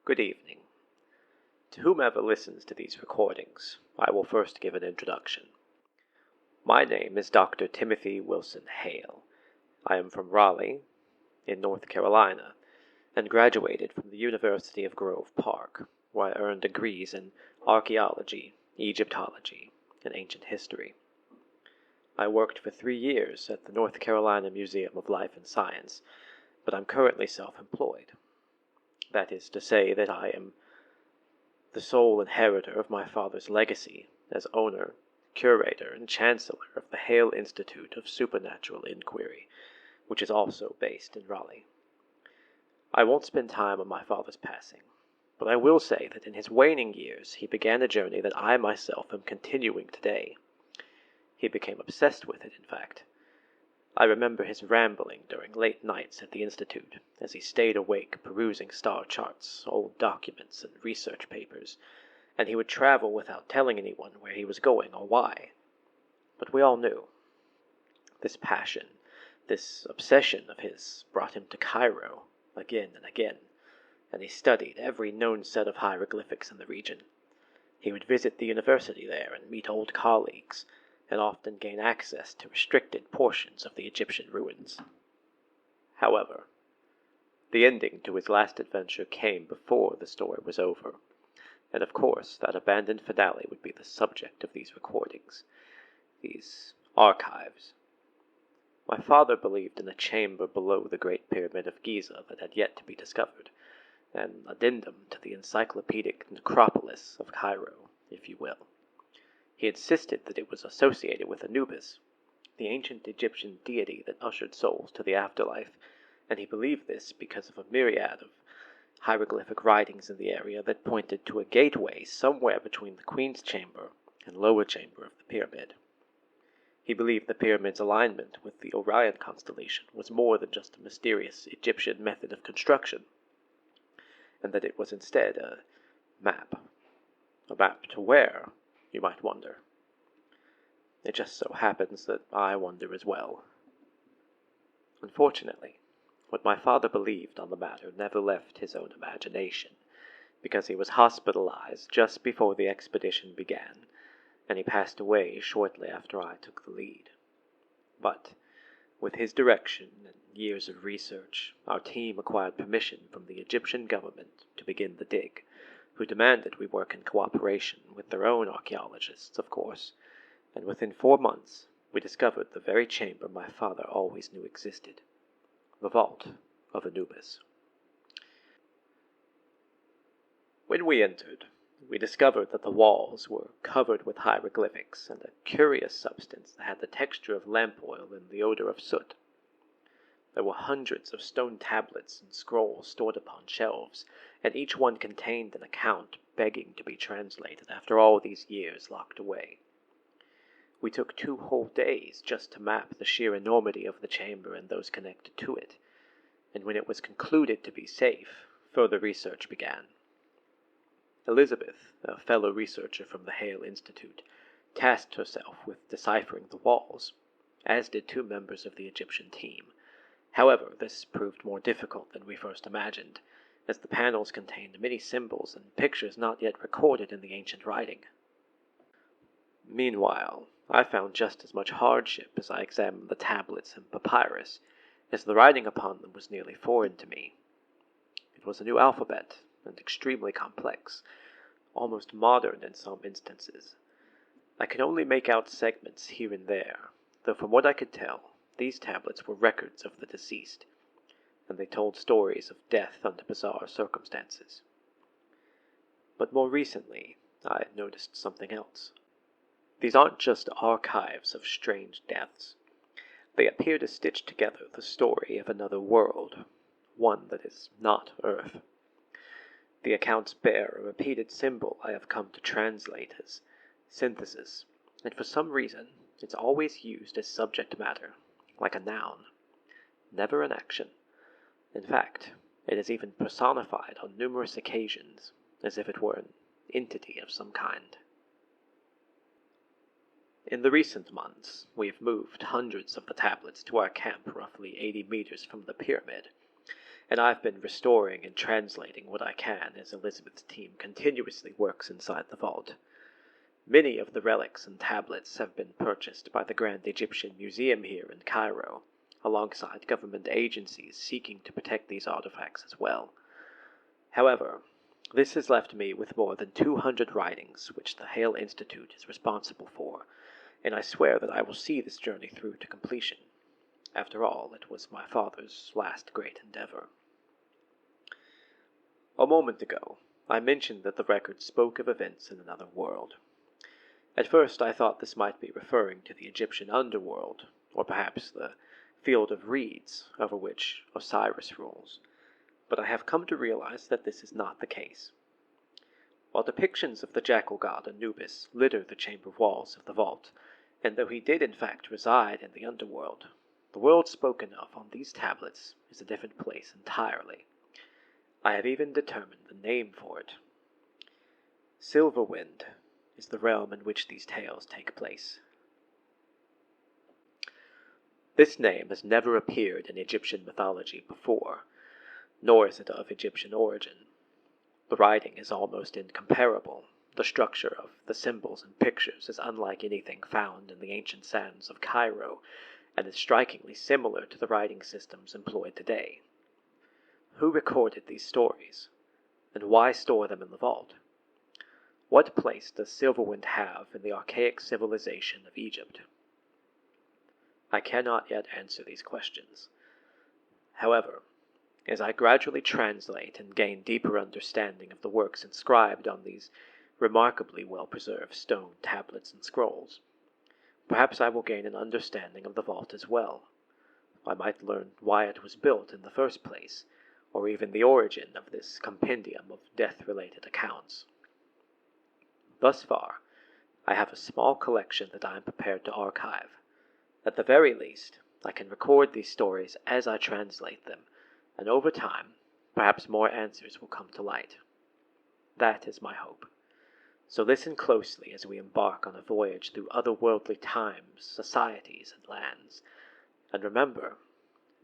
Good evening. To whomever listens to these recordings, I will first give an introduction. My name is Dr. Timothy Wilson Hale. I am from Raleigh, in North Carolina, and graduated from the University of Grove Park, where I earned degrees in archaeology, Egyptology, and ancient history. I worked for 3 years at the North Carolina Museum of Life and Science, but I'm currently self-employed. That is to say that I am the sole inheritor of my father's legacy as owner, curator, and chancellor of the Hale Institute of Supernatural Inquiry, which is also based in Raleigh. I won't spend time on my father's passing, but I will say that in his waning years he began a journey that I myself am continuing today. He became obsessed with it, in fact. I remember his rambling during late nights at the Institute, as he stayed awake perusing star charts, old documents, and research papers, and he would travel without telling anyone where he was going or why. But we all knew. This passion, this obsession of his brought him to Cairo again and again, and he studied every known set of hieroglyphics in the region. He would visit the university there and meet old colleagues, and often gain access to restricted portions of the Egyptian ruins. However, the ending to his last adventure came before the story was over, and of course that abandoned finale would be the subject of these recordings, these archives. My father believed in a chamber below the Great Pyramid of Giza that had yet to be discovered, an addendum to the encyclopedic necropolis of Cairo, if you will. He insisted that it was associated with Anubis, the ancient Egyptian deity that ushered souls to the afterlife, and he believed this because of a myriad of hieroglyphic writings in the area that pointed to a gateway somewhere between the Queen's Chamber and lower chamber of the pyramid. He believed the pyramid's alignment with the Orion constellation was more than just a mysterious Egyptian method of construction, and that it was instead a map. A map to where, you might wonder. It just so happens that I wonder as well. Unfortunately, what my father believed on the matter never left his own imagination, because he was hospitalized just before the expedition began, and he passed away shortly after I took the lead. But, with his direction and years of research, our team acquired permission from the Egyptian government to begin the dig, who demanded we work in cooperation with their own archaeologists, of course, and within 4 months we discovered the very chamber my father always knew existed, the vault of Anubis. When we entered, we discovered that the walls were covered with hieroglyphics and a curious substance that had the texture of lamp oil and the odor of soot. There were hundreds of stone tablets and scrolls stored upon shelves, and each one contained an account begging to be translated after all these years locked away. We took 2 whole days just to map the sheer enormity of the chamber and those connected to it, and when it was concluded to be safe, further research began. Elizabeth, a fellow researcher from the Hale Institute, tasked herself with deciphering the walls, as did 2 members of the Egyptian team. However, this proved more difficult than we first imagined, as the panels contained many symbols and pictures not yet recorded in the ancient writing. Meanwhile, I found just as much hardship as I examined the tablets and papyrus, as the writing upon them was nearly foreign to me. It was a new alphabet, and extremely complex, almost modern in some instances. I could only make out segments here and there, though from what I could tell, these tablets were records of the deceased, and they told stories of death under bizarre circumstances. But more recently, I had noticed something else. These aren't just archives of strange deaths. They appear to stitch together the story of another world, one that is not Earth. The accounts bear a repeated symbol I have come to translate as synthesis, and for some reason it's always used as subject matter, like a noun, never an action. In fact, it is even personified on numerous occasions, as if it were an entity of some kind. In the recent months, we have moved hundreds of the tablets to our camp roughly 80 meters from the pyramid, and I've been restoring and translating what I can as Elizabeth's team continuously works inside the vault. Many of the relics and tablets have been purchased by the Grand Egyptian Museum here in Cairo, alongside government agencies seeking to protect these artifacts as well. However, this has left me with more than 200 writings which the Hale Institute is responsible for, and I swear that I will see this journey through to completion. After all, it was my father's last great endeavor. A moment ago, I mentioned that the record spoke of events in another world. At first I thought this might be referring to the Egyptian underworld, or perhaps the field of reeds over which Osiris rules, but I have come to realize that this is not the case. While depictions of the jackal god Anubis litter the chamber walls of the vault, and though he did in fact reside in the underworld, the world spoken of on these tablets is a different place entirely. I have even determined the name for it. Silverwind is the realm in which these tales take place. This name has never appeared in Egyptian mythology before, nor is it of Egyptian origin. The writing is almost incomparable. The structure of the symbols and pictures is unlike anything found in the ancient sands of Cairo, and is strikingly similar to the writing systems employed today. Who recorded these stories, and why store them in the vault? What place does Silverwind have in the archaic civilization of Egypt? I cannot yet answer these questions. However, as I gradually translate and gain deeper understanding of the works inscribed on these remarkably well-preserved stone tablets and scrolls, perhaps I will gain an understanding of the vault as well. I might learn why it was built in the first place, or even the origin of this compendium of death-related accounts. Thus far, I have a small collection that I am prepared to archive. At the very least, I can record these stories as I translate them, and over time, perhaps more answers will come to light. That is my hope. So listen closely as we embark on a voyage through otherworldly times, societies, and lands. And remember,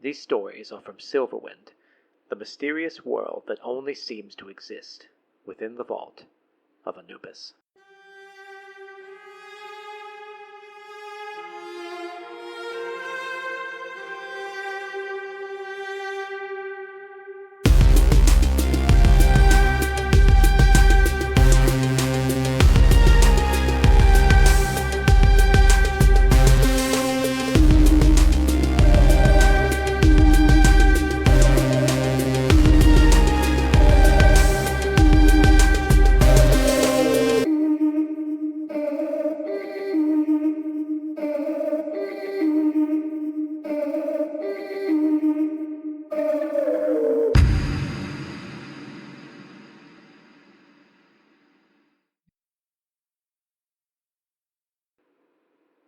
these stories are from Silverwind, the mysterious world that only seems to exist within the vault of Anubis.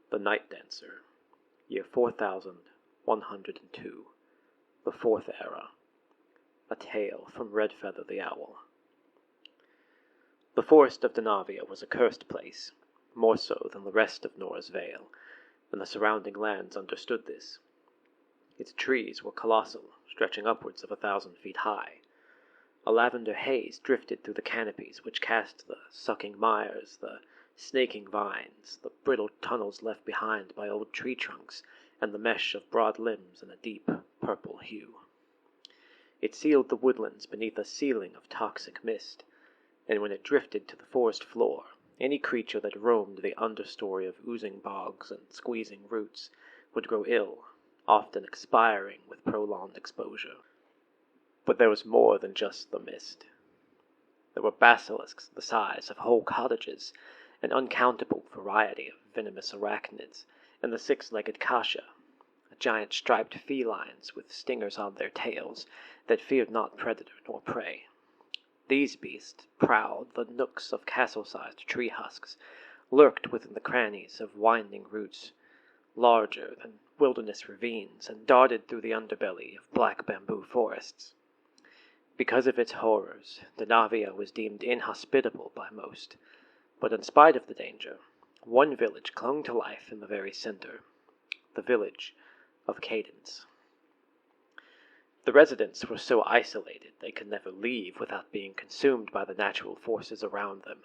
The Night Dancer, year 4102, the Fourth Era, a tale from Redfeather the Owl. The forest of Denavia was a cursed place, more so than the rest of Nora's Vale, and the surrounding lands understood this. Its trees were colossal, stretching upwards of 1,000 feet high. A lavender haze drifted through the canopies which cast the sucking mires, the snaking vines, the brittle tunnels left behind by old tree trunks, and the mesh of broad limbs in a deep purple hue. It sealed the woodlands beneath a ceiling of toxic mist, and when it drifted to the forest floor, any creature that roamed the understory of oozing bogs and squeezing roots would grow ill, often expiring with prolonged exposure. But there was more than just the mist. There were basilisks the size of whole cottages, an uncountable variety of venomous arachnids, and the six-legged kasha, giant striped felines with stingers on their tails that feared not predator nor prey. These beasts prowled the nooks of castle-sized tree husks, lurked within the crannies of winding roots, larger than wilderness ravines, and darted through the underbelly of black bamboo forests. Because of its horrors, Denavia was deemed inhospitable by most, but in spite of the danger, one village clung to life in the very center, the village of Cadence. The residents were so isolated they could never leave without being consumed by the natural forces around them,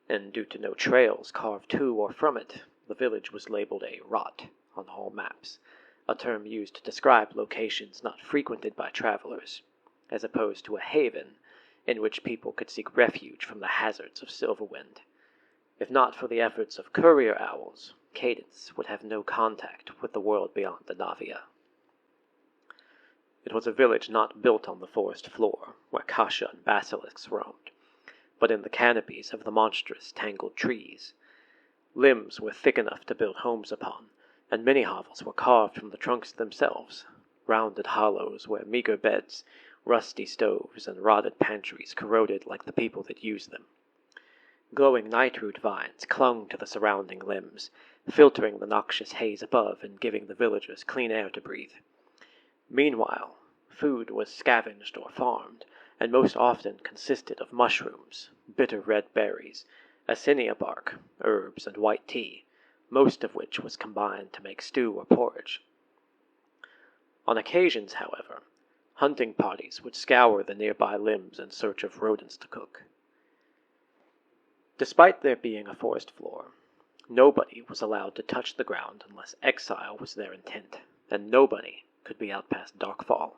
and due to no trails carved to or from it, the village was labeled a rot on all maps, a term used to describe locations not frequented by travelers, as opposed to a haven in which people could seek refuge from the hazards of Silverwind. If not for the efforts of courier owls, Cadence would have no contact with the world beyond the Navia. It was a village not built on the forest floor, where kasha and basilisks roamed, but in the canopies of the monstrous, tangled trees. Limbs were thick enough to build homes upon, and many hovels were carved from the trunks themselves, rounded hollows where meager beds, rusty stoves, and rotted pantries corroded like the people that used them. Glowing nightroot vines clung to the surrounding limbs, filtering the noxious haze above and giving the villagers clean air to breathe. Meanwhile, food was scavenged or farmed, and most often consisted of mushrooms, bitter red berries, acinia bark, herbs, and white tea, most of which was combined to make stew or porridge. On occasions, however, hunting parties would scour the nearby limbs in search of rodents to cook. Despite there being a forest floor, nobody was allowed to touch the ground unless exile was their intent, and nobody could be out past darkfall.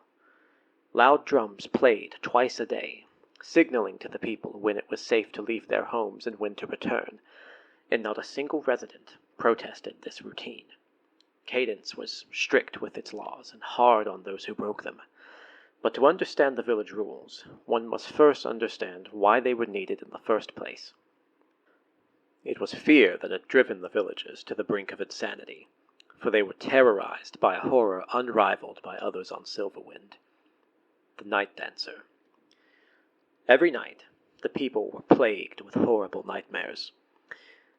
Loud drums played twice a day, signaling to the people when it was safe to leave their homes and when to return, and not a single resident protested this routine. Cadence was strict with its laws and hard on those who broke them. But to understand the village rules, one must first understand why they were needed in the first place. It was fear that had driven the villagers to the brink of insanity, for they were terrorized by a horror unrivaled by others on Silverwind: the Night Dancer. Every night, the people were plagued with horrible nightmares.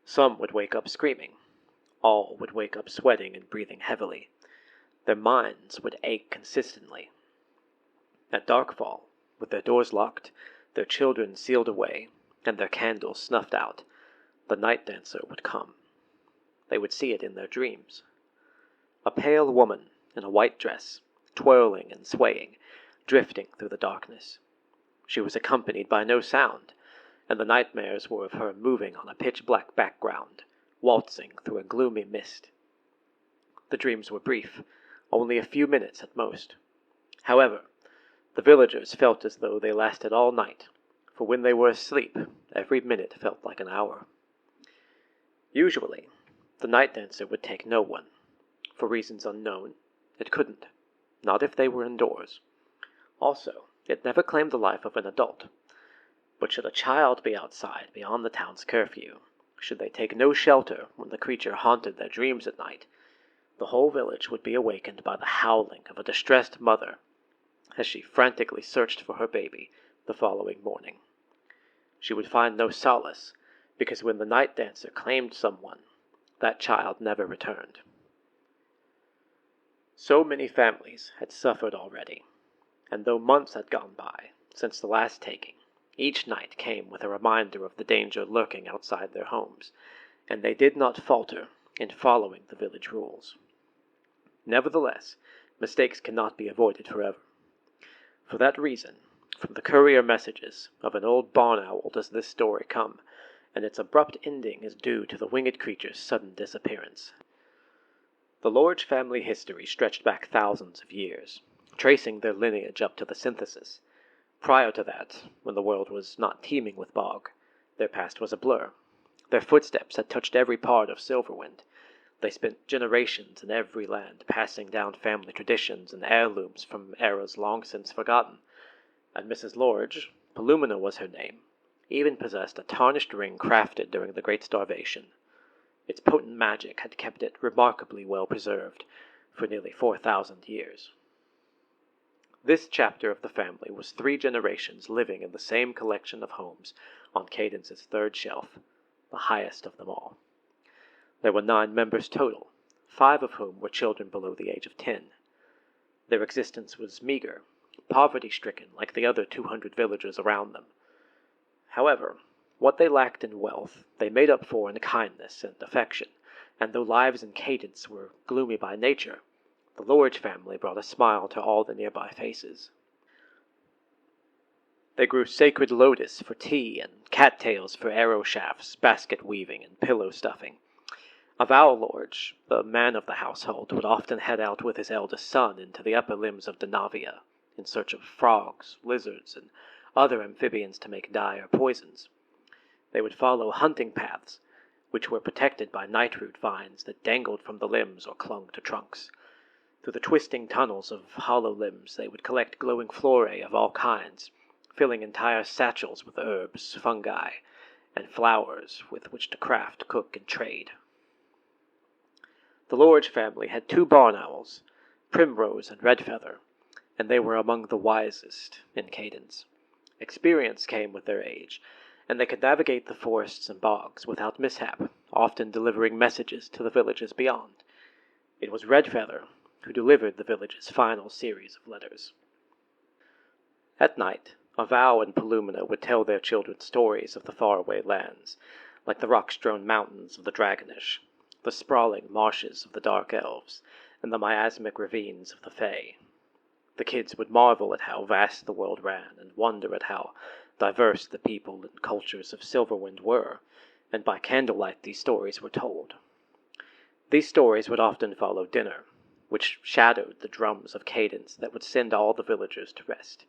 Some would wake up screaming. All would wake up sweating and breathing heavily. Their minds would ache consistently. At darkfall, with their doors locked, their children sealed away, and their candles snuffed out, the Night Dancer would come. They would see it in their dreams. A pale woman in a white dress, twirling and swaying, drifting through the darkness. She was accompanied by no sound, and the nightmares were of her moving on a pitch-black background, waltzing through a gloomy mist. The dreams were brief, only a few minutes at most. However, the villagers felt as though they lasted all night, for when they were asleep, every minute felt like an hour. Usually, the Night Dancer would take no one. For reasons unknown, it couldn't, not if they were indoors. Also, it never claimed the life of an adult. But should a child be outside beyond the town's curfew, should they take no shelter when the creature haunted their dreams at night, the whole village would be awakened by the howling of a distressed mother as she frantically searched for her baby the following morning. She would find no solace, because when the Night Dancer claimed someone, that child never returned. So many families had suffered already, and though months had gone by since the last taking, each night came with a reminder of the danger lurking outside their homes, and they did not falter in following the village rules. Nevertheless, mistakes cannot be avoided forever. For that reason, from the courier messages of an old barn owl does this story come, and its abrupt ending is due to the winged creature's sudden disappearance. The Lorge family history stretched back thousands of years, tracing their lineage up to the synthesis. Prior to that, when the world was not teeming with bog, their past was a blur. Their footsteps had touched every part of Silverwind. They spent generations in every land, passing down family traditions and heirlooms from eras long since forgotten. And Mrs. Lorge, Palumina was her name, even possessed a tarnished ring crafted during the Great Starvation. Its potent magic had kept it remarkably well preserved for nearly 4,000 years. This chapter of the family was 3 generations living in the same collection of homes on Cadence's third shelf, the highest of them all. There were 9 members total, 5 of whom were children below the age of 10. Their existence was meager, poverty-stricken like the other 200 villagers around them. However, what they lacked in wealth they made up for in kindness and affection, and though lives in Cadence were gloomy by nature, The Lorge family brought a smile to all the nearby faces. They grew sacred lotus for tea and cattails for arrow shafts, basket weaving, and pillow stuffing. Avow Lorge, the man of the household, would often head out with his eldest son into the upper limbs of Denavia in search of frogs, lizards, and other amphibians to make dye or poisons. They would follow hunting paths, which were protected by nightroot vines that dangled from the limbs or clung to trunks. Through the twisting tunnels of hollow limbs they would collect glowing flora of all kinds, filling entire satchels with herbs, fungi, and flowers with which to craft, cook, and trade. The Lorge family had 2 barn owls, Primrose and Redfeather, and they were among the wisest in Cadence. Experience came with their age, and they could navigate the forests and bogs without mishap, often delivering messages to the villages beyond. It was Redfeather who delivered the village's final series of letters. At night, Avow and Palumina would tell their children stories of the faraway lands, like the rock-strewn mountains of the Dragonish, the sprawling marshes of the Dark Elves, and the miasmic ravines of the Fae. The kids would marvel at how vast the world ran, and wonder at how diverse the people and cultures of Silverwind were, and by candlelight these stories were told. These stories would often follow dinner, which shadowed the drums of cadence that would send all the villagers to rest.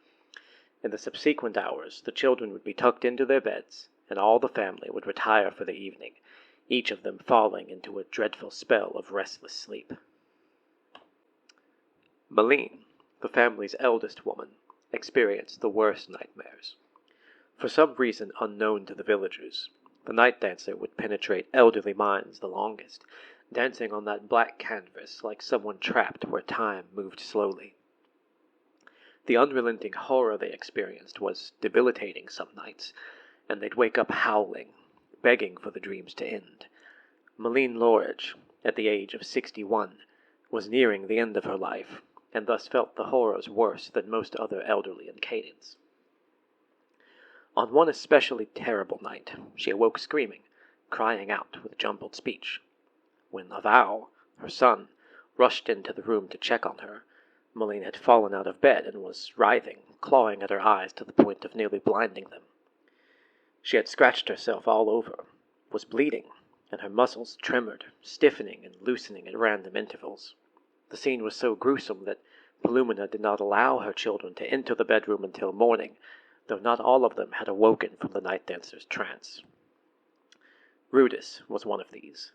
In the subsequent hours, the children would be tucked into their beds, and all the family would retire for the evening, each of them falling into a dreadful spell of restless sleep. Malene, the family's eldest woman, experienced the worst nightmares. For some reason unknown to the villagers, the night dancer would penetrate elderly minds the longest, dancing on that black canvas like someone trapped where time moved slowly. The unrelenting horror they experienced was debilitating some nights, and they'd wake up howling, begging for the dreams to end. Malene Lorge, at the age of 61, was nearing the end of her life, and thus felt the horrors worse than most other elderly in Cadence. On one especially terrible night, she awoke screaming, crying out with jumbled speech. When Avow, her son, rushed into the room to check on her, Malene had fallen out of bed and was writhing, clawing at her eyes to the point of nearly blinding them. She had scratched herself all over, was bleeding, and her muscles trembled, stiffening and loosening at random intervals. The scene was so gruesome that Palumina did not allow her children to enter the bedroom until morning, though not all of them had awoken from the night dancer's trance. Rudis was one of these.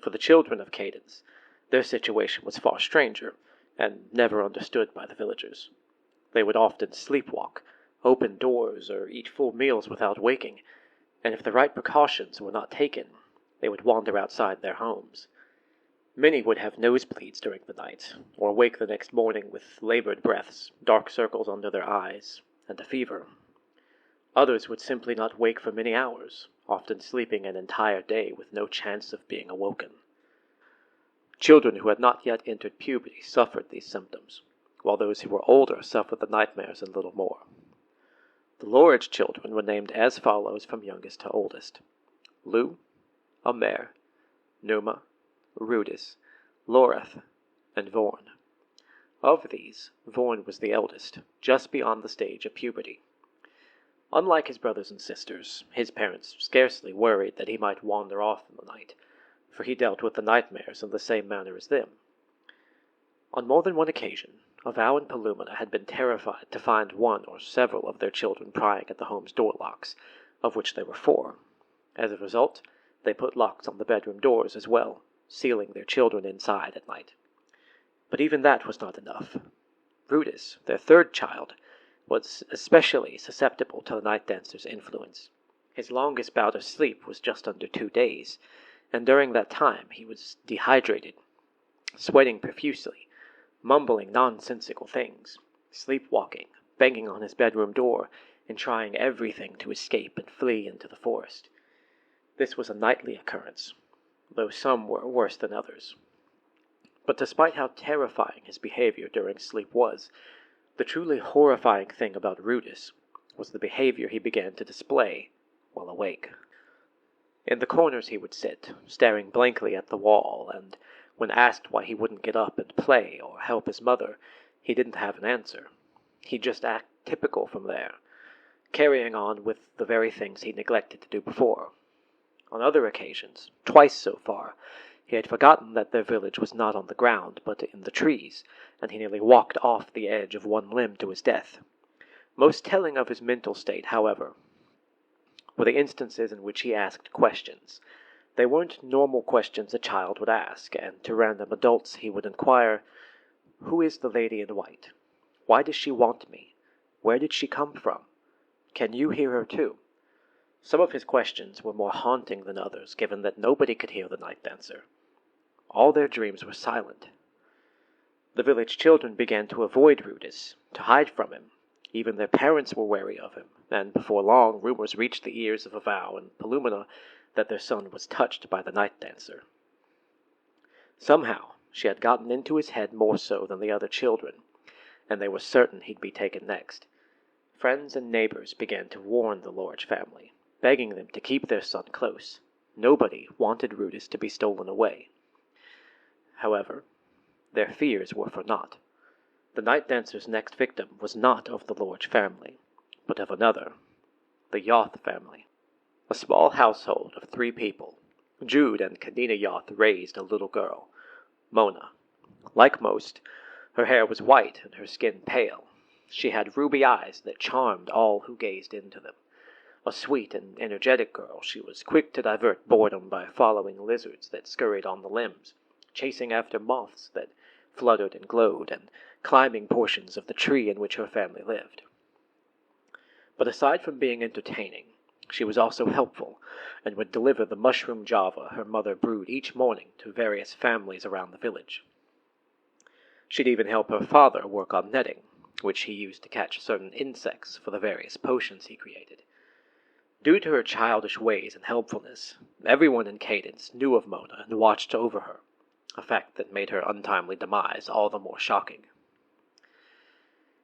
For the children of Cadence, their situation was far stranger, and never understood by the villagers. They would often sleepwalk, open doors, or eat full meals without waking, and if the right precautions were not taken, they would wander outside their homes. Many would have nosebleeds during the night, or wake the next morning with labored breaths, dark circles under their eyes, and a fever. Others would simply not wake for many hours, often sleeping an entire day with no chance of being awoken. Children who had not yet entered puberty suffered these symptoms, while those who were older suffered the nightmares and little more. The Lorge children were named as follows from youngest to oldest: Lu, Amer, Numa, Rudis, Loreth, and Vorn. Of these, Vorn was the eldest, just beyond the stage of puberty. Unlike his brothers and sisters, his parents scarcely worried that he might wander off in the night, for he dealt with the nightmares in the same manner as them. On more than one occasion, Avow and Palumina had been terrified to find one or several of their children prying at the home's door locks, of which there were 4. As a result, they put locks on the bedroom doors as well, sealing their children inside at night. But even that was not enough. Rudis, their 3rd child, was especially susceptible to the night dancer's influence. His longest bout of sleep was just under 2 days, and during that time he was dehydrated, sweating profusely, mumbling nonsensical things, sleepwalking, banging on his bedroom door, and trying everything to escape and flee into the forest. This was a nightly occurrence, though some were worse than others. But despite how terrifying his behavior during sleep was, the truly horrifying thing about Rudis was the behavior he began to display while awake. In the corners he would sit, staring blankly at the wall, and When asked why he wouldn't get up and play or help his mother, he didn't have an answer. He'd just act typical from there, carrying on with the very things he'd neglected to do before. On other occasions, twice so far, he had forgotten that their village was not on the ground, but in the trees, and he nearly walked off the edge of one limb to his death. Most telling of his mental state, however, were the instances in which he asked questions. They weren't normal questions a child would ask, and to random adults he would inquire, "Who is the lady in white? Why does she want me? Where did she come from? Can you hear her too?" Some of his questions were more haunting than others, given that nobody could hear the night dancer. All their dreams were silent. The village children began to avoid Rudis, to hide from him. Even their parents were wary of him, and before long rumors reached the ears of Avow and Palumina that their son was touched by the night dancer. Somehow, she had gotten into his head more so than the other children, and they were certain he'd be taken next. Friends and neighbors began to warn the Lorge family, begging them to keep their son close. Nobody wanted Rudis to be stolen away. However, their fears were for naught. The night dancer's next victim was not of the Lorge family, but of another, the Yoth family. A small household of 3 people. Jude and Kadina Yoth raised a little girl, Mona. Like most, her hair was white and her skin pale. She had ruby eyes that charmed all who gazed into them. A sweet and energetic girl, she was quick to divert boredom by following lizards that scurried on the limbs, chasing after moths that fluttered and glowed, and climbing portions of the tree in which her family lived. But aside from being entertaining, she was also helpful, and would deliver the mushroom java her mother brewed each morning to various families around the village. She'd even help her father work on netting, which he used to catch certain insects for the various potions he created. Due to her childish ways and helpfulness, everyone in Cadence knew of Mona and watched over her, a fact that made her untimely demise all the more shocking.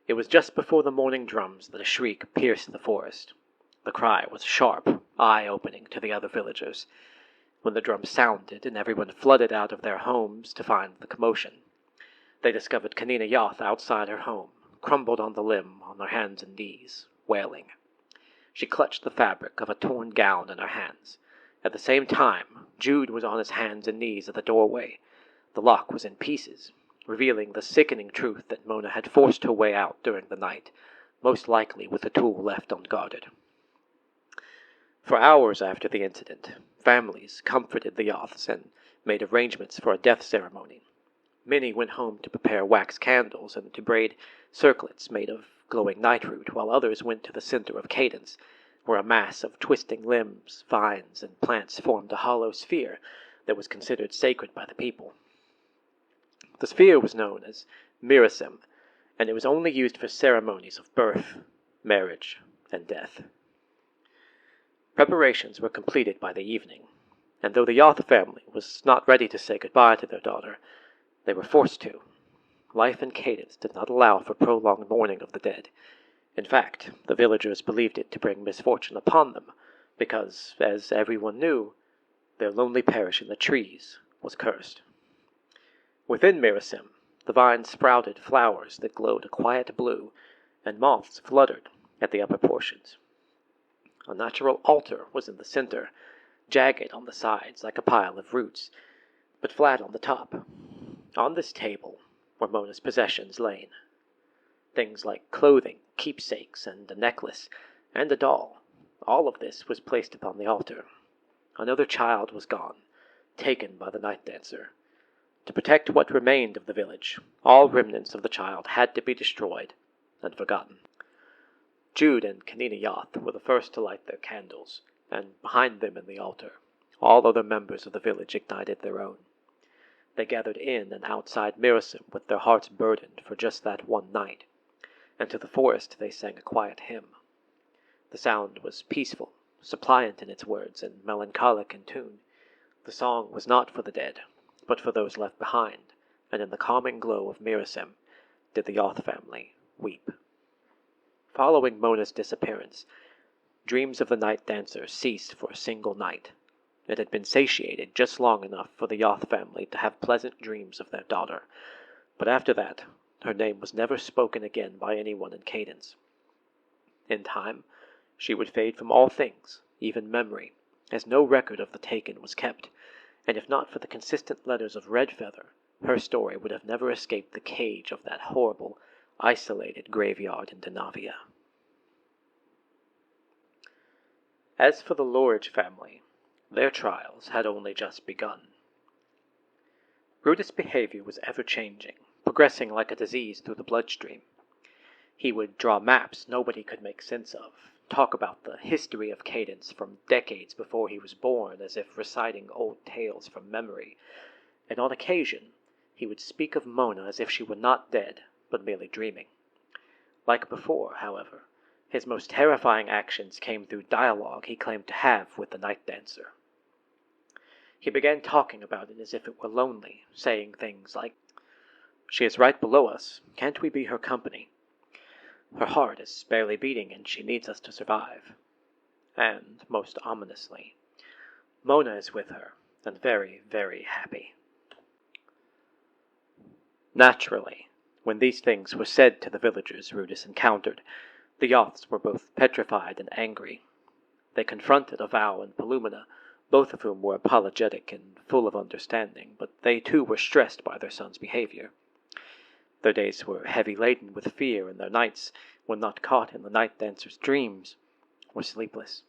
It was just before the morning drums that a shriek pierced the forest. The cry was sharp, eye-opening to the other villagers. When the drums sounded and everyone flooded out of their homes to find the commotion, they discovered Kanina Yoth outside her home, crumbled on the limb on her hands and knees, wailing. She clutched the fabric of a torn gown in her hands. At the same time, Jude was on his hands and knees at the doorway. The lock was in pieces, revealing the sickening truth that Mona had forced her way out during the night, most likely with the tool left unguarded. For hours after the incident, families comforted the Yoths and made arrangements for a death ceremony. Many went home to prepare wax candles and to braid circlets made of glowing nightroot, while others went to the center of Cadence, where a mass of twisting limbs, vines, and plants formed a hollow sphere that was considered sacred by the people. The sphere was known as Mirasim, and it was only used for ceremonies of birth, marriage, and death. Preparations were completed by the evening, and though the Yoth family was not ready to say goodbye to their daughter, they were forced to. Life in Cadence did not allow for prolonged mourning of the dead. In fact, the villagers believed it to bring misfortune upon them, because, as everyone knew, their lonely parish in the trees was cursed. Within Mirasim, the vines sprouted flowers that glowed a quiet blue, and moths fluttered at the upper portions. A natural altar was in the center, jagged on the sides like a pile of roots, but flat on the top. On this table were Mona's possessions lain. Things like clothing, keepsakes, and a necklace, and a doll. All of this was placed upon the altar. Another child was gone, taken by the night dancer. To protect what remained of the village, all remnants of the child had to be destroyed and forgotten. Jude and Kanina Yoth were the first to light their candles, and behind them in the altar, all other members of the village ignited their own. They gathered in and outside Mirasim with their hearts burdened for just that one night, and to the forest they sang a quiet hymn. The sound was peaceful, suppliant in its words, and melancholic in tune. The song was not for the dead, but for those left behind, and in the calming glow of Mirasim did the Yoth family weep. Following Mona's disappearance, dreams of the night dancer ceased for a single night, It had been satiated just long enough for the Yoth family to have pleasant dreams of their daughter, but after that, her name was never spoken again by anyone in Cadence. In time, she would fade from all things, even memory, as no record of the taken was kept, and if not for the consistent letters of Redfeather, her story would have never escaped the cage of that horrible, isolated graveyard in Denavia. As for the Lorridge family, their trials had only just begun. Brutus' behavior was ever-changing, progressing like a disease through the bloodstream. He would draw maps nobody could make sense of, talk about the history of Cadence from decades before he was born as if reciting old tales from memory, and on occasion he would speak of Mona as if she were not dead, but merely dreaming. Like before, however, his most terrifying actions came through dialogue he claimed to have with the night dancer. He began talking about it as if it were lonely, saying things like, "She is right below us. Can't we be her company? Her heart is barely beating and she needs us to survive." And, most ominously, "Mona is with her, and very, very happy." Naturally, when these things were said to the villagers Rudis encountered, the Yoths were both petrified and angry. They confronted Avow and Palumina, both of whom were apologetic and full of understanding, but they too were stressed by their son's behavior. Their days were heavy-laden with fear, and their nights, when not caught in the night dancer's dreams, were sleepless.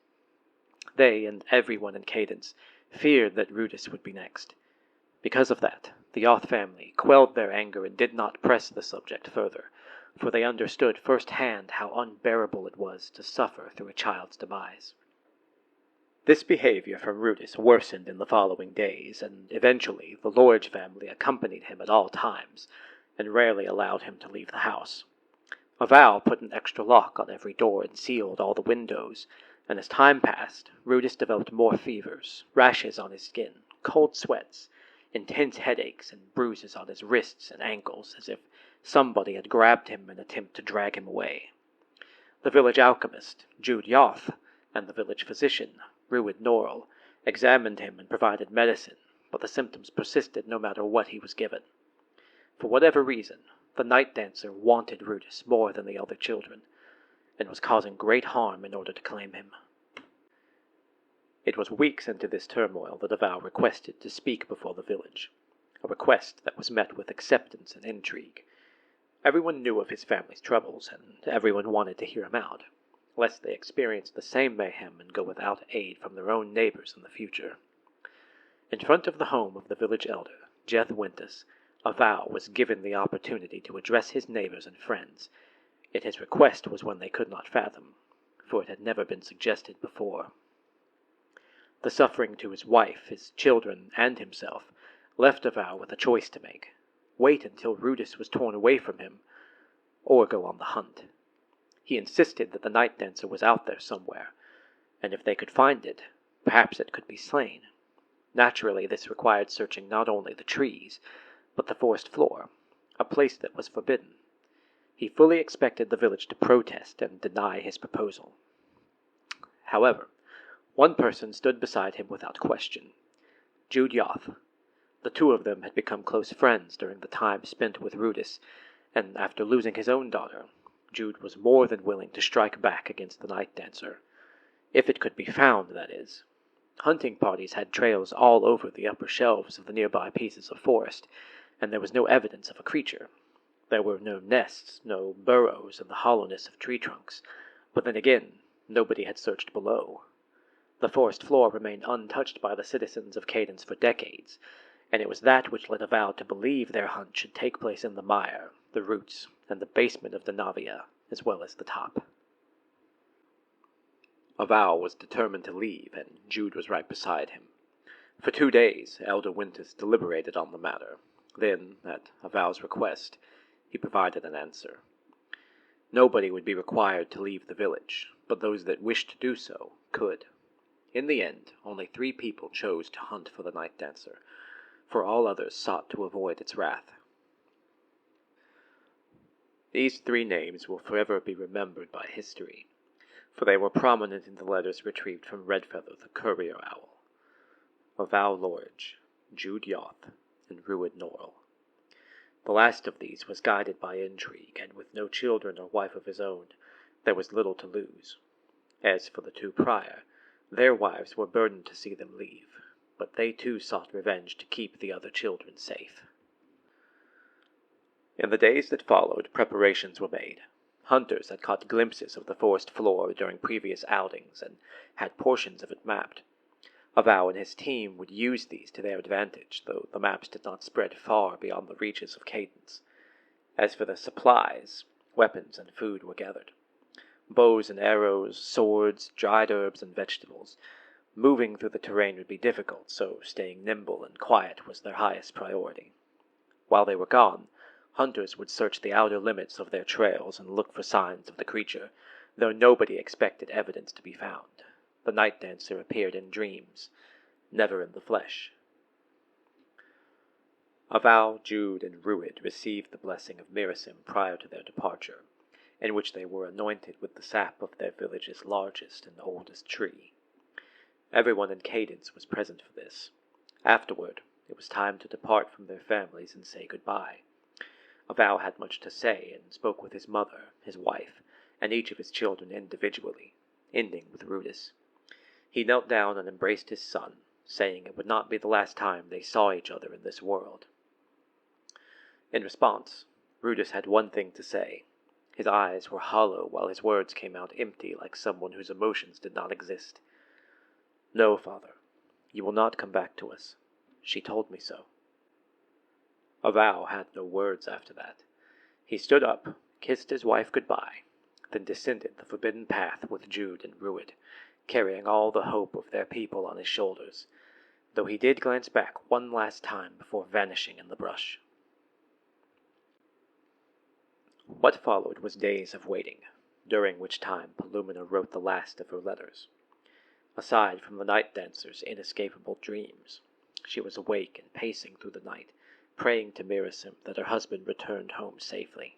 They, and everyone in Cadence, feared that Rudis would be next. Because of that, the Yoth family quelled their anger and did not press the subject further, for they understood firsthand how unbearable it was to suffer through a child's demise. This behavior from Rudis worsened in the following days, and eventually the Lorridge family accompanied him at all times, and rarely allowed him to leave the house. Avow put an extra lock on every door and sealed all the windows, and as time passed, Rudis developed more fevers, rashes on his skin, cold sweats, intense headaches, and bruises on his wrists and ankles, as if somebody had grabbed him in an attempt to drag him away. The village alchemist, Jude Yoth, and the village physician, Ruid Norrell, examined him and provided medicine, but the symptoms persisted no matter what he was given. For whatever reason, the night dancer wanted Rudis more than the other children, and was causing great harm in order to claim him. It was weeks into this turmoil that Avow requested to speak before the village, a request that was met with acceptance and intrigue. Everyone knew of his family's troubles, and everyone wanted to hear him out, lest they experience the same mayhem and go without aid from their own neighbors in the future. In front of the home of the village elder, Jeth Wintus, Avow was given the opportunity to address his neighbors and friends, yet his request was one they could not fathom, for it had never been suggested before. The suffering to his wife, his children, and himself left Avow with a choice to make: wait until Rudis was torn away from him, or go on the hunt. He insisted that the night dancer was out there somewhere, and if they could find it, perhaps it could be slain. Naturally, this required searching not only the trees, but the forest floor, a place that was forbidden. He fully expected the village to protest and deny his proposal. However, one person stood beside him without question: Jude Yoth. The two of them had become close friends during the time spent with Rudis, and after losing his own daughter, Jude was more than willing to strike back against the night dancer. If it could be found, that is. Hunting parties had trails all over the upper shelves of the nearby pieces of forest, and there was no evidence of a creature. There were no nests, no burrows in the hollowness of tree trunks, but then again, nobody had searched below. The forest floor remained untouched by the citizens of Cadence for decades, and it was that which led Avow to believe their hunt should take place in the mire, the roots, and the basement of Denavia, as well as the top. Avow was determined to leave, and Jude was right beside him. For 2 days, Elder Wintus deliberated on the matter. Then, at Avow's request, he provided an answer. Nobody would be required to leave the village, but those that wished to do so could. In the end, only 3 people chose to hunt for the night dancer, for all others sought to avoid its wrath. These 3 names will forever be remembered by history, for they were prominent in the letters retrieved from Redfeather the courier owl. Val Lorge, Jude Yoth, and Rued Norrell. The last of these was guided by intrigue, and with no children or wife of his own, there was little to lose. As for the two prior, their wives were burdened to see them leave, but they too sought revenge to keep the other children safe. In the days that followed, preparations were made. Hunters had caught glimpses of the forest floor during previous outings and had portions of it mapped. Avow and his team would use these to their advantage, though the maps did not spread far beyond the reaches of Cadence. As for the supplies, weapons and food were gathered. Bows and arrows, swords, dried herbs and vegetables. Moving through the terrain would be difficult, so staying nimble and quiet was their highest priority. While they were gone, hunters would search the outer limits of their trails and look for signs of the creature, though nobody expected evidence to be found. The night dancer appeared in dreams, never in the flesh. Avow, Jude, and Rued received the blessing of Mirasim prior to their departure, in which they were anointed with the sap of their village's largest and oldest tree. Everyone in Cadence was present for this. Afterward, it was time to depart from their families and say goodbye. Avow had much to say, and spoke with his mother, his wife, and each of his children individually, ending with Rudis. He knelt down and embraced his son, saying it would not be the last time they saw each other in this world. In response, Rudis had one thing to say. His eyes were hollow while his words came out empty like someone whose emotions did not exist. "No, father, you will not come back to us. She told me so." Avow had no words after that. He stood up, kissed his wife goodbye, then descended the forbidden path with Jude and Rued, carrying all the hope of their people on his shoulders, though he did glance back one last time before vanishing in the brush. What followed was days of waiting, during which time Palumina wrote the last of her letters. Aside from the night dancer's inescapable dreams, she was awake and pacing through the night, praying to Mirasim that her husband returned home safely.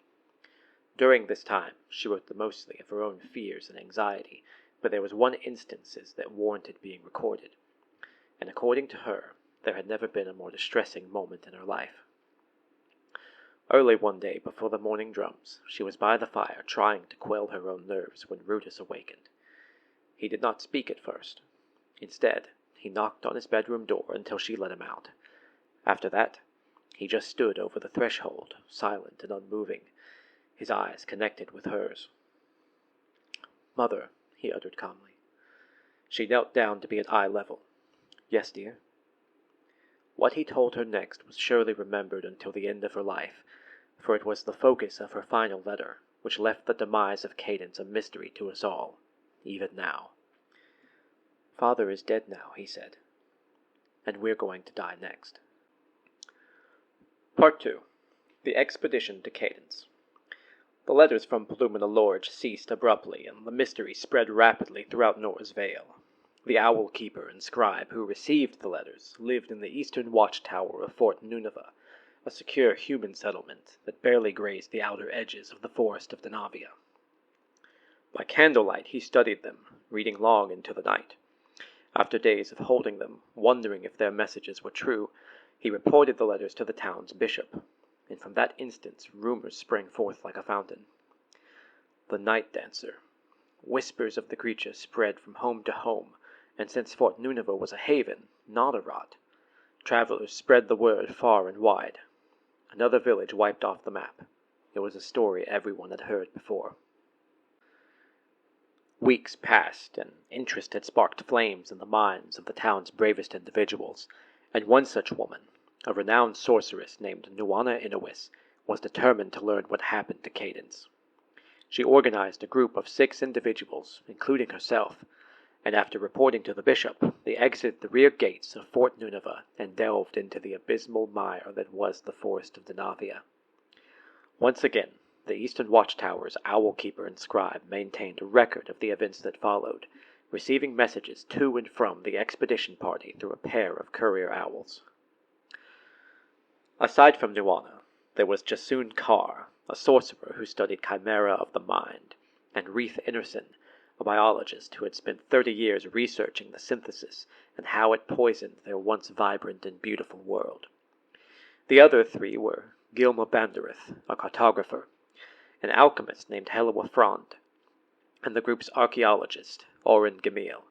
During this time, she wrote mostly of her own fears and anxiety, but there was one instance that warranted being recorded, and according to her, there had never been a more distressing moment in her life. Early one day before the morning drums, she was by the fire trying to quell her own nerves when Rudis awakened. He did not speak at first. Instead, he knocked on his bedroom door until she let him out. After that, he just stood over the threshold, silent and unmoving, his eyes connected with hers. "Mother," he uttered calmly. She knelt down to be at eye level. "Yes, dear." What he told her next was surely remembered until the end of her life, for it was the focus of her final letter, which left the demise of Cadence a mystery to us all, even now. "Father is dead now," he said, "and we're going to die next." Part 2. The Expedition to Cadence. The letters from Palumina Lorge ceased abruptly, and the mystery spread rapidly throughout Nor's Vale. The owl keeper and scribe who received the letters lived in the eastern watchtower of Fort Nunavut, a secure human settlement that barely grazed the outer edges of the forest of Denavia. By candlelight he studied them, reading long into the night. After days of holding them, wondering if their messages were true, he reported the letters to the town's bishop, and from that instant rumors sprang forth like a fountain. The night dancer. Whispers of the creature spread from home to home, and since Fort Nunavut was a haven, not a rot, travelers spread the word far and wide. Another village wiped off the map. It was a story everyone had heard before. Weeks passed, and interest had sparked flames in the minds of the town's bravest individuals, and one such woman, a renowned sorceress named Anubis, was determined to learn what happened to Cadence. She organized a group of 6 individuals, including herself, and after reporting to the bishop, they exited the rear gates of Fort Nunavut and delved into the abysmal mire that was the forest of Denavia. Once again, the Eastern Watchtower's owl keeper and scribe maintained a record of the events that followed, receiving messages to and from the expedition party through a pair of courier owls. Aside from Nuana, there was Jasoon Carr, a sorcerer who studied chimera of the mind, and Reith Innerson, a biologist who had spent 30 years researching the synthesis and how it poisoned their once vibrant and beautiful world. The other three were Gilma Banderith, a cartographer, an alchemist named Helwa Frond, and the group's archaeologist, Oren Gamil.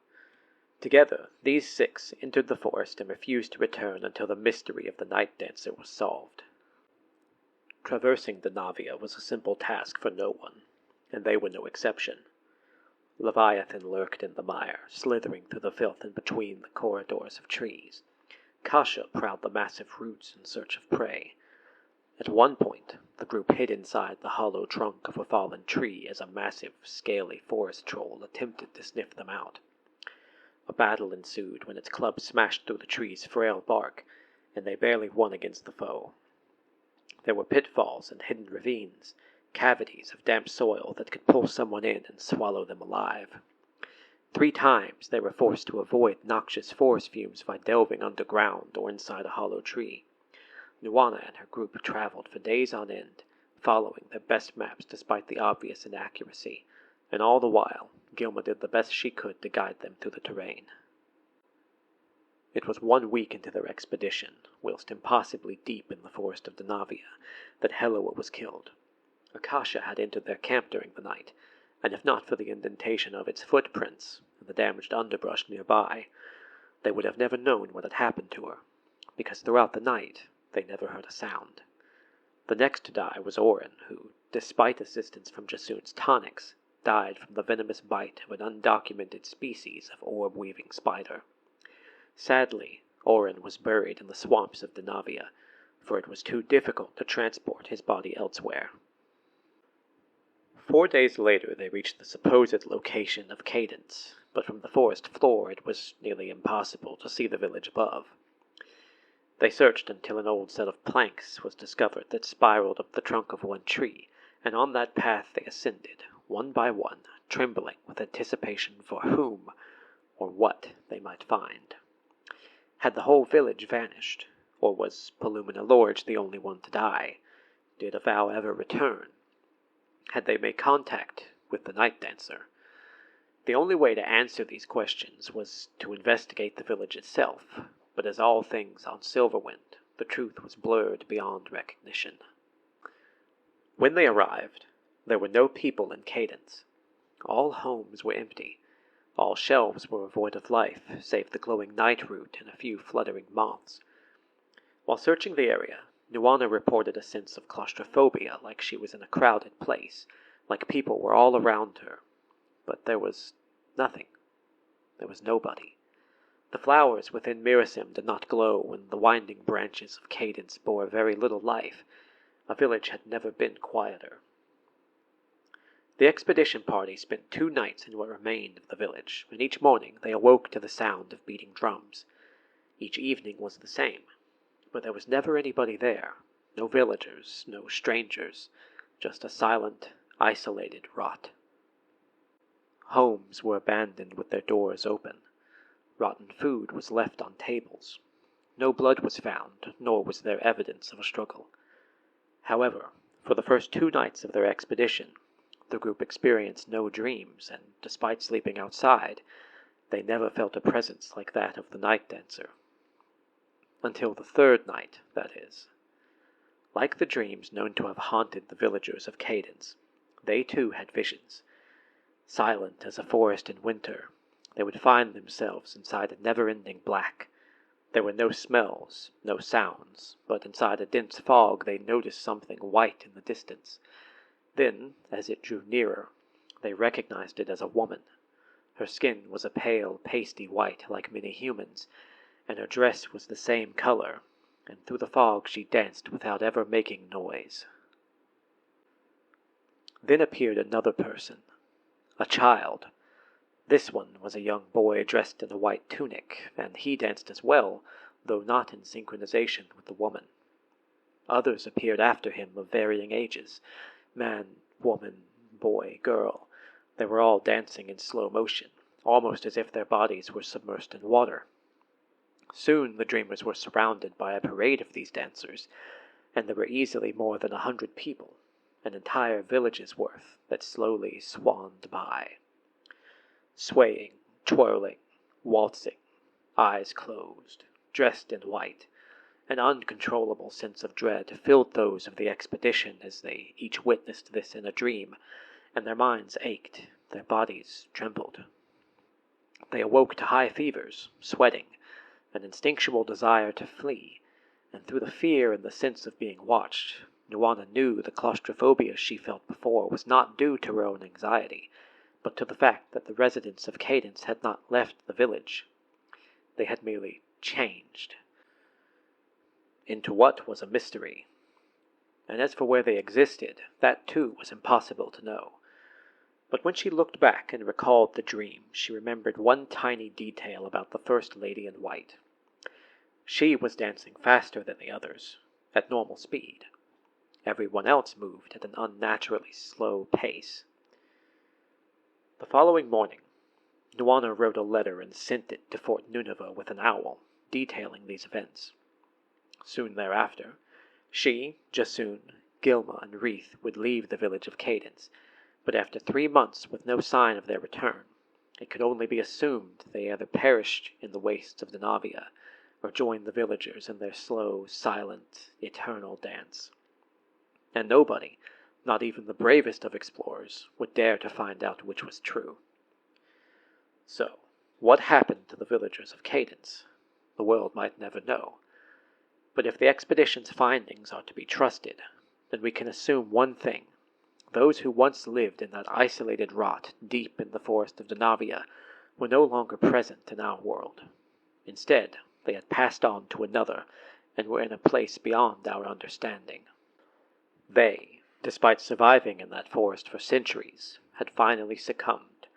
Together, these six entered the forest and refused to return until the mystery of the night dancer was solved. Traversing the Navia was a simple task for no one, and they were no exception. Leviathan lurked in the mire, slithering through the filth in between the corridors of trees. Kasha prowled the massive roots in search of prey. At one point, the group hid inside the hollow trunk of a fallen tree as a massive, scaly forest troll attempted to sniff them out. A battle ensued when its club smashed through the tree's frail bark, and they barely won against the foe. There were pitfalls and hidden ravines, cavities of damp soil that could pull someone in and swallow them alive. 3 times they were forced to avoid noxious forest fumes by delving underground or inside a hollow tree. Nuana and her group traveled for days on end, following their best maps despite the obvious inaccuracy, and all the while, Gilma did the best she could to guide them through the terrain. It was 1 week into their expedition, whilst impossibly deep in the forest of Denavia, that Helwa was killed. Akasha had entered their camp during the night, and if not for the indentation of its footprints and the damaged underbrush nearby, they would have never known what had happened to her, because throughout the night they never heard a sound. The next to die was Oren, who, despite assistance from Jasun's tonics, died from the venomous bite of an undocumented species of orb-weaving spider. Sadly, Oren was buried in the swamps of Denavia, for it was too difficult to transport his body elsewhere. 4 days later they reached the supposed location of Cadence, but from the forest floor it was nearly impossible to see the village above. They searched until an old set of planks was discovered that spiraled up the trunk of one tree, and on that path they ascended, one by one, trembling with anticipation for whom or what they might find. Had the whole village vanished, or was Palumina Lorge the only one to die? Did Avow ever return? Had they made contact with the night dancer? The only way to answer these questions was to investigate the village itself, but as all things on Silverwind, the truth was blurred beyond recognition. When they arrived, there were no people in Cadence. All homes were empty. All shelves were void of life, save the glowing night root and a few fluttering moths. While searching the area, Nuana reported a sense of claustrophobia, like she was in a crowded place, like people were all around her. But there was nothing. There was nobody. The flowers within Mirasim did not glow, and the winding branches of Cadence bore very little life. A village had never been quieter. The expedition party spent 2 nights in what remained of the village, and each morning they awoke to the sound of beating drums. Each evening was the same, but there was never anybody there, no villagers, no strangers, just a silent, isolated rot. Homes were abandoned with their doors open. Rotten food was left on tables. No blood was found, nor was there evidence of a struggle. However, for the first 2 nights of their expedition, the group experienced no dreams, and despite sleeping outside, they never felt a presence like that of the night dancer. Until the 3rd night, that is. Like the dreams known to have haunted the villagers of Cadence, they too had visions. Silent as a forest in winter, they would find themselves inside a never-ending black. There were no smells, no sounds, but inside a dense fog they noticed something white in the distance. Then, as it drew nearer, they recognized it as a woman. Her skin was a pale, pasty white like many humans, and her dress was the same color, and through the fog she danced without ever making noise. Then appeared another person, a child. This one was a young boy dressed in a white tunic, and he danced as well, though not in synchronization with the woman. Others appeared after him of varying ages, man, woman, boy, girl. They were all dancing in slow motion, almost as if their bodies were submersed in water. Soon the dreamers were surrounded by a parade of these dancers, and there were easily more than 100 people, an entire village's worth, that slowly swanned by. swaying, twirling, waltzing, eyes closed, dressed in white. An uncontrollable sense of dread filled those of the expedition as they each witnessed this in a dream, and their minds ached, their bodies trembled. They awoke to high fevers, sweating, an instinctual desire to flee, and through the fear and the sense of being watched, Nuana knew the claustrophobia she felt before was not due to her own anxiety, but to the fact that the residents of Cadence had not left the village. They had merely changed into what was a mystery. And as for where they existed, that too was impossible to know. But when she looked back and recalled the dream, she remembered one tiny detail about the First Lady in White. She was dancing faster than the others, at normal speed. Everyone else moved at an unnaturally slow pace. The following morning, Nuana wrote a letter and sent it to Fort Nunavut with an owl, detailing these events. Soon thereafter, she, Jasoon, Gilma, and Wreath would leave the village of Cadence, but after 3 months with no sign of their return, it could only be assumed they either perished in the wastes of Denavia, or joined the villagers in their slow, silent, eternal dance. And nobody, not even the bravest of explorers, would dare to find out which was true. So, what happened to the villagers of Cadence? The world might never know. But if the expedition's findings are to be trusted, then we can assume one thing. Those who once lived in that isolated rot deep in the forest of Denavia were no longer present in our world. Instead, they had passed on to another, and were in a place beyond our understanding. They, despite surviving in that forest for centuries, had finally succumbed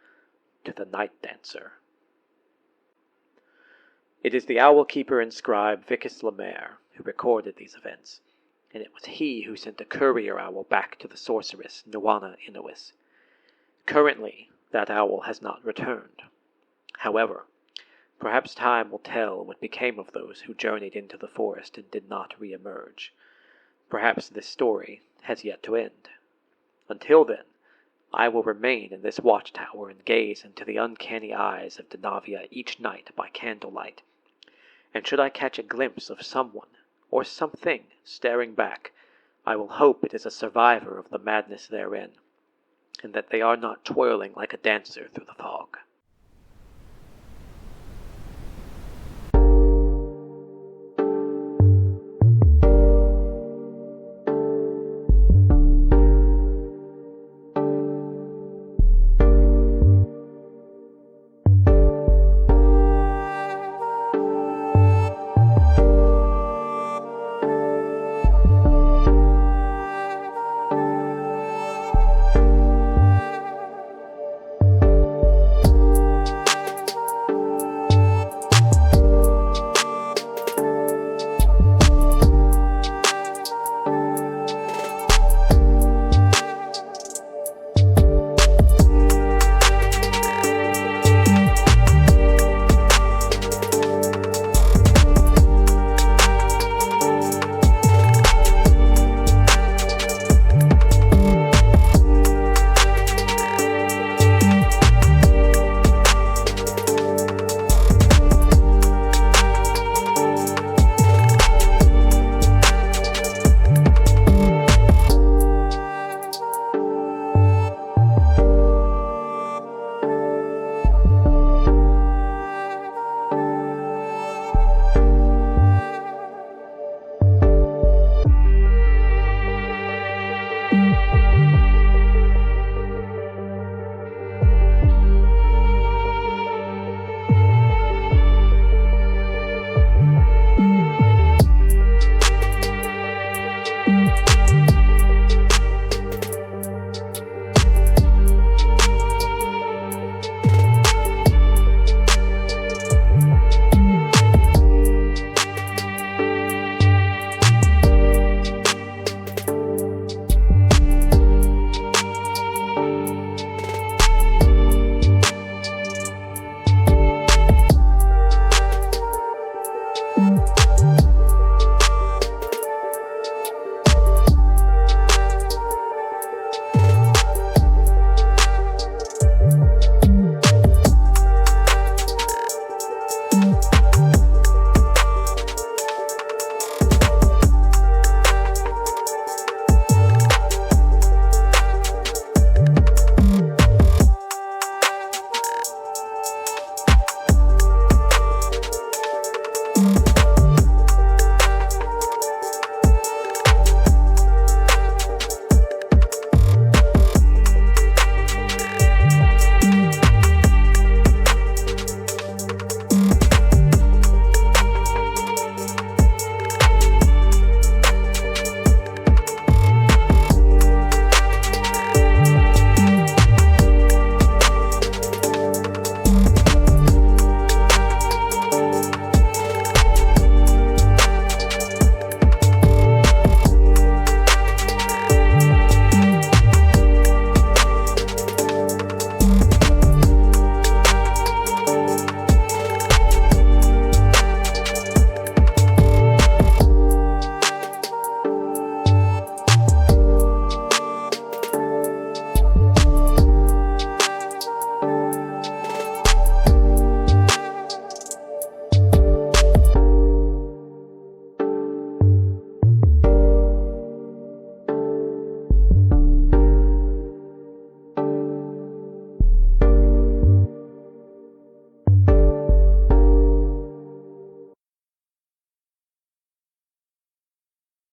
to the Night Dancer. It is the owl keeper and scribe Vicus Lemaire who recorded these events, and it was he who sent a courier owl back to the sorceress Nuana Inouis. Currently, that owl has not returned. However, perhaps time will tell what became of those who journeyed into the forest and did not re-emerge. Perhaps this story has yet to end. Until then, I will remain in this watchtower and gaze into the uncanny eyes of Denavia each night by candlelight, and should I catch a glimpse of someone or something staring back, I will hope it is a survivor of the madness therein, and that they are not twirling like a dancer through the fog.